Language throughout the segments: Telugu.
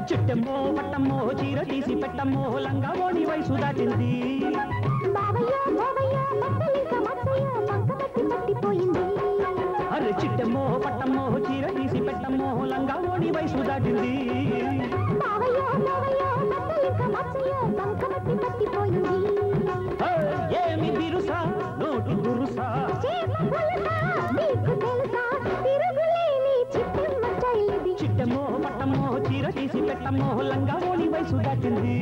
చిట్టమ్మో పట్టమ్మో చీర తీసి పెట్టమ్మో లంగా ఓణి వయసు దాటింది అరే చిట్టమ్మో పట్టమ్మో చీర తీసి పెట్టమ్మో లంగా ఓణి వయసు దాటింది ఏమి బిరుసా నోటి గురుసా చిట్టమ్మో పట్టమ్మో చీర తీసి పెట్టమ్మో లంగా ఓణి వయసు దాటింది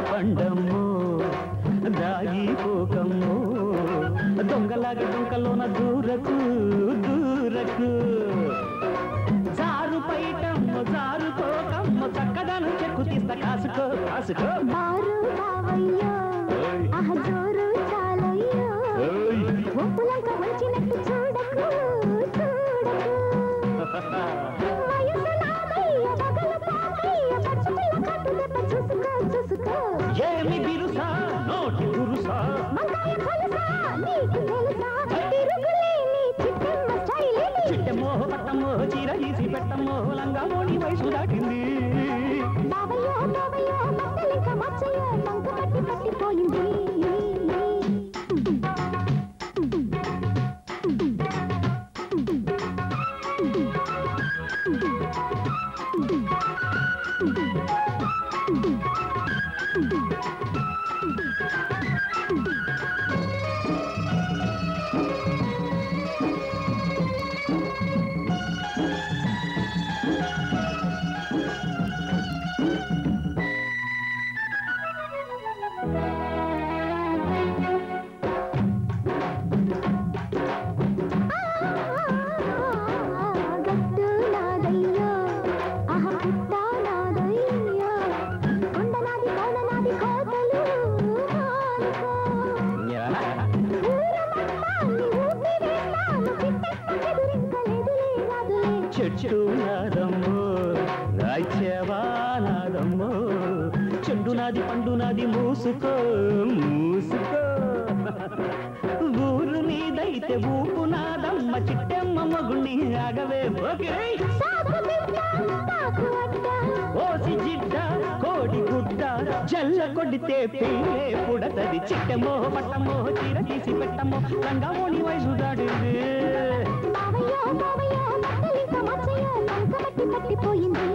పండమ్మో దాగిపోకమ్మో దొంగలాగా దొంగలోన దూరకు దూరకు జారు పైటమ్మో జారుకోకమ్మ చక్కదాను చెక్కు తీస్తా కాసుకో కాసుకో ఏమి బిరుసా నోటి గురుసా చిట్టమ్మో పట్టమ్మో చీర తీసి పెట్టమ్మో లంగా ఓణి వయసు దాటింది చెట్టు నాదమ్మో రాజ్యవానాదమ్మో చెండు నాది పండు నాది మూసుకో మూసుకో ఊరు నీదైతే ఊపు నాదమ్మ చిట్టమ్మ మగుణ్ణి ఆగవే ఓసి జిడ్డ కోడి గుడ్డ జల్ల కొడితే పిల్లే పుడతది చిట్టమ్మో పట్టమ్మో చీర తీసి పెట్టమ్మో లంగా ఓణి వయసు దాడింది పట్టిపోయింది